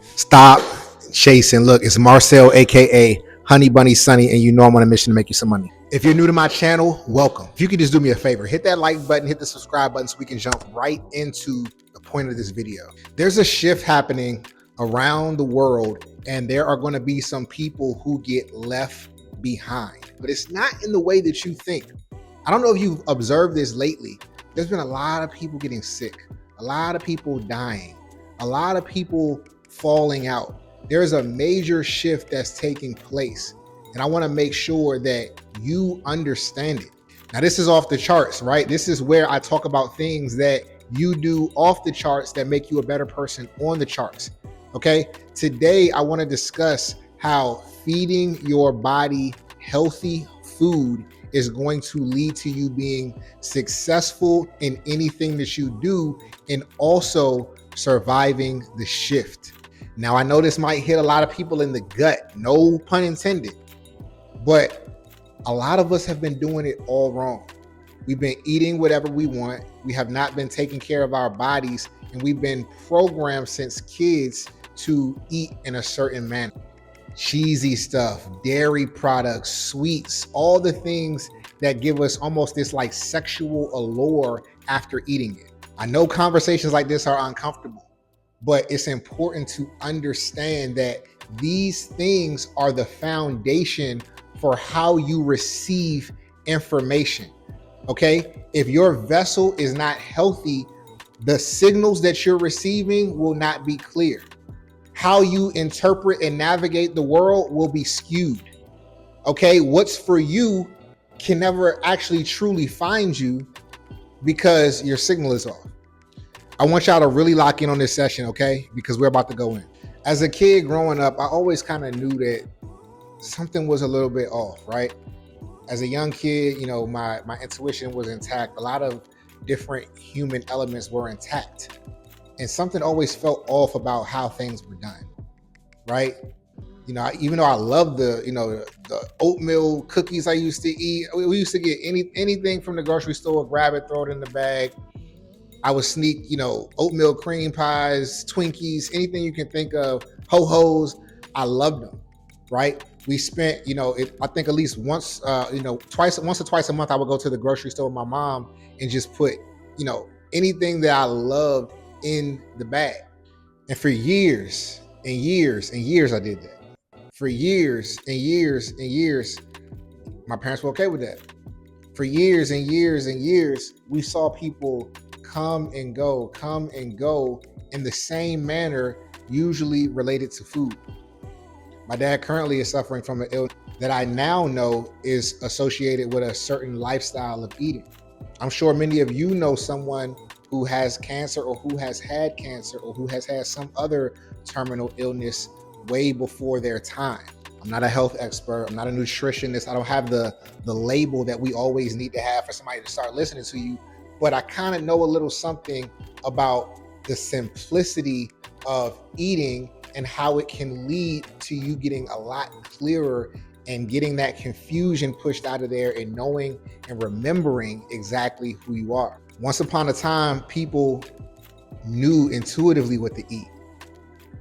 Stop chasing. Look, it's Marcel, aka Honey Bunny Sunny, and you know I'm on a mission to make you some money. If you're new to my channel, welcome. If you could just do me a favor, hit that like button, hit the subscribe button so we can jump right into the point of this video. There's a shift happening around the world, and there are going to be some people who get left behind, but it's not in the way that you think. I don't know if you've observed this lately. There's been a lot of people getting sick, a lot of people dying, a lot of people falling out. There's a major shift that's taking place, and I want to make sure that you understand it. Now, this is off the charts, right? This is where I talk about things that you do off the charts that make you a better person on the charts. Okay, today I want to discuss how feeding your body healthy food is going to lead to you being successful in anything that you do, and also surviving the shift. Now, I know this might hit a lot of people in the gut, no pun intended, but a lot of us have been doing it all wrong. We've been eating whatever we want. We have not been taking care of our bodies, and we've been programmed since kids to eat in a certain manner. Cheesy stuff, dairy products, sweets, all the things that give us almost this like sexual allure after eating it. I know conversations like this are uncomfortable, but it's important to understand that these things are the foundation for how you receive information. Okay? If your vessel is not healthy, the signals that you're receiving will not be clear. How you interpret and navigate the world will be skewed. Okay? What's for you can never actually truly find you because your signal is off. I want y'all to really lock in on this session, okay? Because we're about to go in. As a kid growing up, I always kind of knew that something was a little bit off, right? As a young kid, you know, my intuition was intact. A lot of different human elements were intact. And something always felt off about how things were done, right? You know, even though I love the oatmeal cookies I used to eat, we used to get anything from the grocery store, grab it, throw it in the bag. I would sneak, oatmeal cream pies, Twinkies, anything you can think of, ho-hos. I loved them, right? We spent, I think at least once or twice a month, I would go to the grocery store with my mom and just put, anything that I loved in the bag. And for years and years and years, I did that. For years and years and years, my parents were okay with that. For years and years and years, we saw people come and go in the same manner, usually related to food. My dad currently is suffering from an illness that I now know is associated with a certain lifestyle of eating. I'm sure many of you know someone who has cancer, or who has had cancer, or who has had some other terminal illness way before their time. I'm not a health expert. I'm not a nutritionist. I don't have the label that we always need to have for somebody to start listening to you. But I kind of know a little something about the simplicity of eating and how it can lead to you getting a lot clearer and getting that confusion pushed out of there, and knowing and remembering exactly who you are. Once upon a time, people knew intuitively what to eat.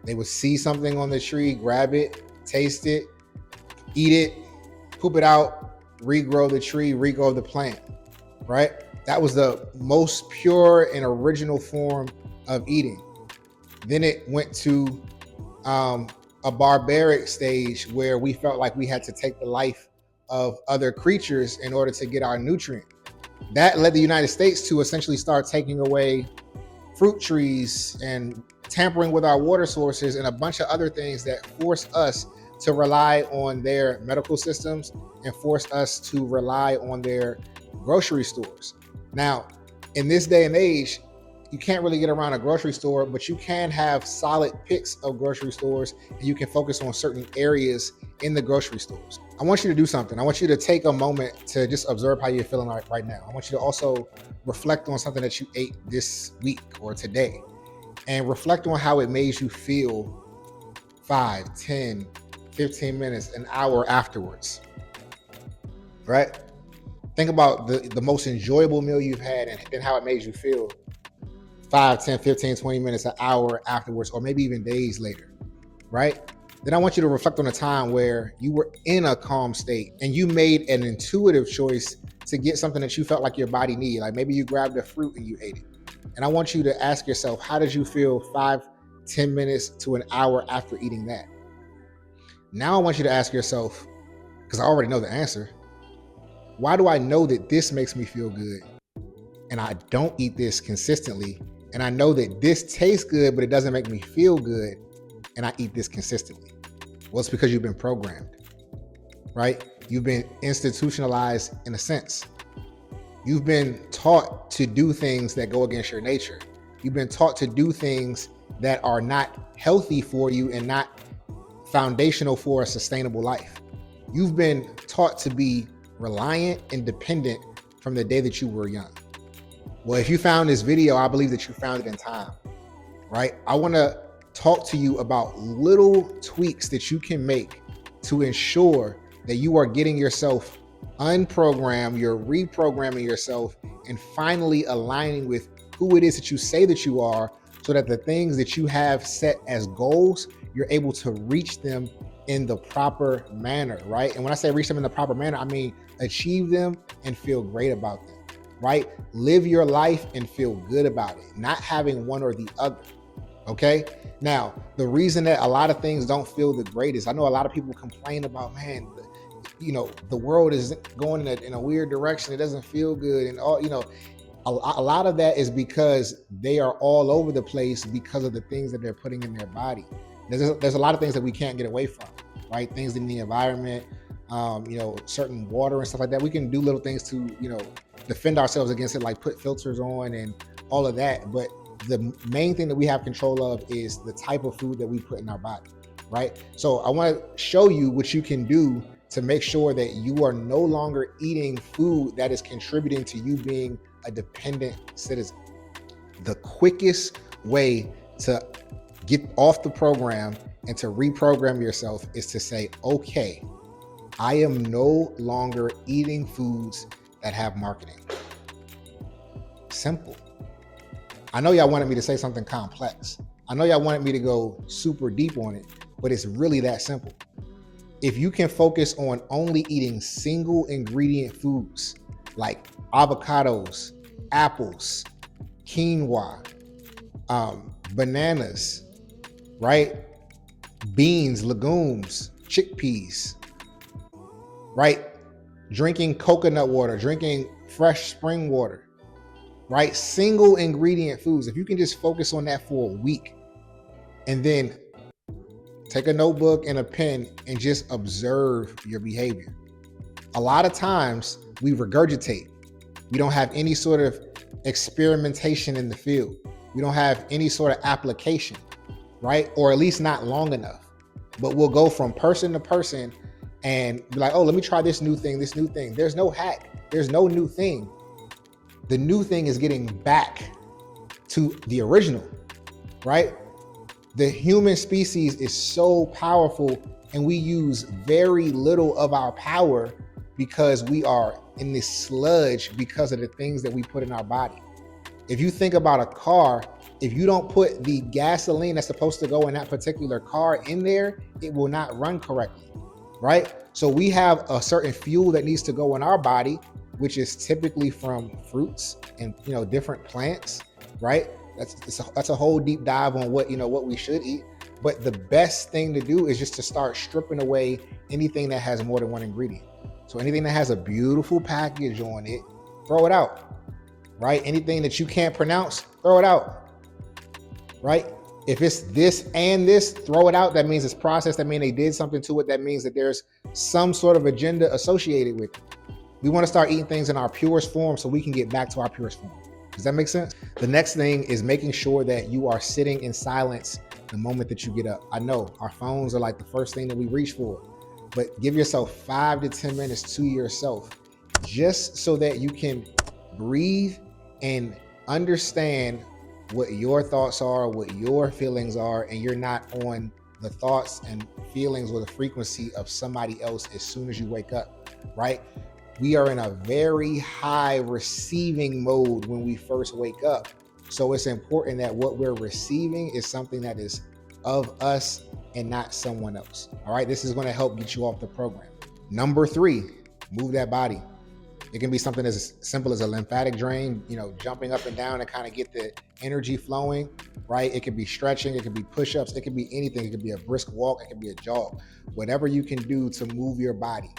They would see something on the tree, grab it, taste it, eat it, poop it out, regrow the tree, regrow the plant, right? That was the most pure and original form of eating. Then it went to a barbaric stage where we felt like we had to take the life of other creatures in order to get our nutrient. That led the United States to essentially start taking away fruit trees and tampering with our water sources and a bunch of other things that force us to rely on their medical systems and force us to rely on their grocery stores. Now, in this day and age, you can't really get around a grocery store, but you can have solid picks of grocery stores, and you can focus on certain areas in the grocery stores. I want you to do something. I want you to take a moment to just observe how you're feeling right now. I want you to also reflect on something that you ate this week or today, and reflect on how it made you feel 5, 10, 15 minutes, an hour afterwards, right? Think about the most enjoyable meal you've had, and then how it made you feel 5, 10, 15, 20 minutes, an hour afterwards, or maybe even days later. right? Then I want you to reflect on a time where you were in a calm state and you made an intuitive choice to get something that you felt like your body needed. Like maybe you grabbed a fruit and you ate it. And I want you to ask yourself, how did you feel 5, 10 minutes to an hour after eating that? Now I want you to ask yourself, because I already know the answer, why do I know that this makes me feel good and I don't eat this consistently? And I know that this tastes good, but it doesn't make me feel good, and I eat this consistently. Well, it's because you've been programmed, right? You've been institutionalized in a sense. You've been taught to do things that go against your nature. You've been taught to do things that are not healthy for you and not foundational for a sustainable life. You've been taught to be reliant and dependent from the day that you were young. Well, if you found this video, I believe that you found it in time, right? I want to talk to you about little tweaks that you can make to ensure that you are getting yourself unprogrammed, you're reprogramming yourself, and finally aligning with who it is that you say that you are, so that the things that you have set as goals, you're able to reach them in the proper manner, right? And when I say reach them in the proper manner, I mean achieve them and feel great about them, right? Live your life and feel good about it, not having one or the other. Okay. Now, the reason that a lot of things don't feel the greatest, I know a lot of people complain about, man, the world is going in a weird direction. It doesn't feel good. And a lot of that is because they are all over the place because of the things that they're putting in their body. There's a lot of things that we can't get away from, right? Things in the environment, certain water and stuff like that. We can do little things to, defend ourselves against it, like put filters on and all of that. But the main thing that we have control of is the type of food that we put in our body, right? So I want to show you what you can do to make sure that you are no longer eating food that is contributing to you being a dependent citizen. The quickest way to get off the program and to reprogram yourself is to say, okay, I am no longer eating foods that have marketing. Simple. I know y'all wanted me to say something complex. I know y'all wanted me to go super deep on it, but it's really that simple. If you can focus on only eating single ingredient foods like avocados, apples, quinoa, bananas, right? Beans, legumes, chickpeas, right? Drinking coconut water, drinking fresh spring water, right? Single ingredient foods. If you can just focus on that for a week and then take a notebook and a pen and just observe your behavior. A lot of times we regurgitate. We don't have any sort of experimentation in the field. We don't have any sort of application, right? Or at least not long enough. But we'll go from person to person and be like, oh, let me try this new thing. There's no hack. There's no new thing. The new thing is getting back to the original, right? The human species is so powerful, and we use very little of our power because we are in this sludge because of the things that we put in our body. If you think about a car, if you don't put the gasoline that's supposed to go in that particular car in there, it will not run correctly, right? So we have a certain fuel that needs to go in our body, which is typically from fruits and different plants, right? That's a whole deep dive on what we should eat. But the best thing to do is just to start stripping away anything that has more than one ingredient. So anything that has a beautiful package on it, throw it out, right? Anything that you can't pronounce, throw it out, right? If it's this and this, throw it out. That means it's processed. That means they did something to it. That means that there's some sort of agenda associated with it. We want to start eating things in our purest form so we can get back to our purest form. Does that make sense? The next thing is making sure that you are sitting in silence the moment that you get up. I know our phones are like the first thing that we reach for, but give yourself 5 to 10 minutes to yourself, just so that you can breathe and understand what your thoughts are, what your feelings are, and you're not on the thoughts and feelings or the frequency of somebody else as soon as you wake up, right? We are in a very high receiving mode when we first wake up. So it's important that what we're receiving is something that is of us and not someone else. All right, this is going to help get you off the program. Number 3, move that body. It can be something as simple as a lymphatic drain, jumping up and down and kind of get the energy flowing, right? It could be stretching, it could be push-ups, it could be anything. It could be a brisk walk, it could be a jog. Whatever you can do to move your body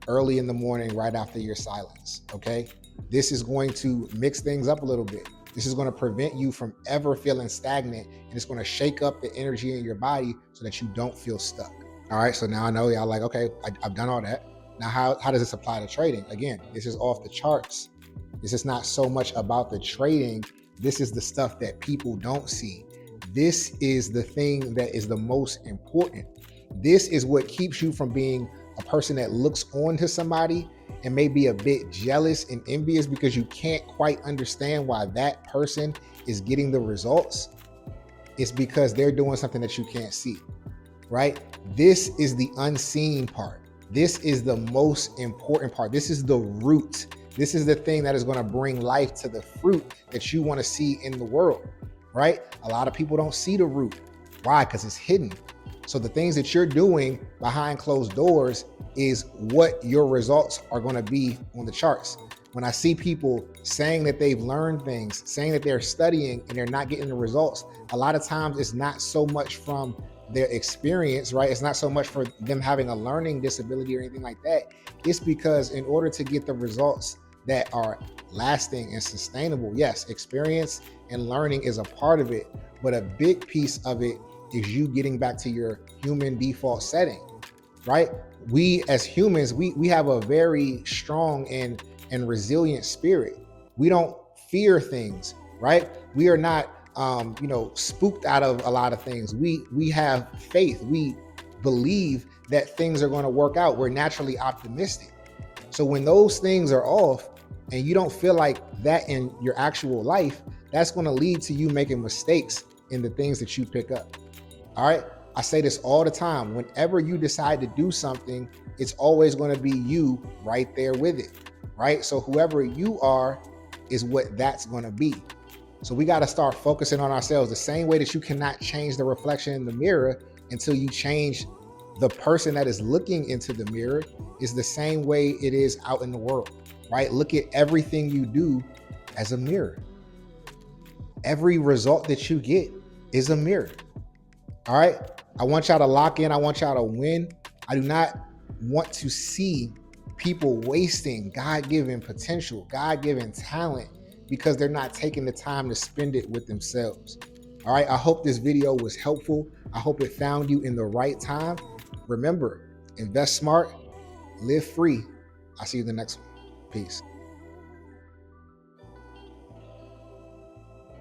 early in the morning, right after your silence, okay? This is going to mix things up a little bit. This is going to prevent you from ever feeling stagnant, and it's going to shake up the energy in your body so that you don't feel stuck. All right, so now I know y'all like, okay, I've done all that. Now, how does this apply to trading? Again, this is off the charts. This is not so much about the trading. This is the stuff that people don't see. This is the thing that is the most important. This is what keeps you from being a person that looks on to somebody and may be a bit jealous and envious because you can't quite understand why that person is getting the results. It's because they're doing something that you can't see, right? This is the unseen part. This is the most important part. This is the root. This is the thing that is going to bring life to the fruit that you want to see in the world, right? A lot of people don't see the root. Why? Because it's hidden. So the things that you're doing behind closed doors is what your results are going to be on the charts. When I see people saying that they've learned things, saying that they're studying and they're not getting the results, a lot of times it's not so much from their experience, right? It's not so much for them having a learning disability or anything like that. It's because in order to get the results that are lasting and sustainable, yes, experience and learning is a part of it, but a big piece of it is you getting back to your human default setting, right? We as humans, we have a very strong and resilient spirit. We don't fear things, right? We are not spooked out of a lot of things. We have faith. We believe that things are going to work out. We're naturally optimistic. So when those things are off and you don't feel like that in your actual life, that's going to lead to you making mistakes in the things that you pick up. All right. I say this all the time. Whenever you decide to do something, it's always going to be you right there with it. Right. So whoever you are is what that's going to be. So we got to start focusing on ourselves the same way that you cannot change the reflection in the mirror until you change the person that is looking into the mirror, is the same way it is out in the world, right? Look at everything you do as a mirror. Every result that you get is a mirror. All right. I want y'all to lock in. I want y'all to win. I do not want to see people wasting God-given potential, God-given talent, because they're not taking the time to spend it with themselves. All right. I hope this video was helpful. I hope it found you in the right time. Remember, invest smart, live free. I'll see you in the next one. Peace.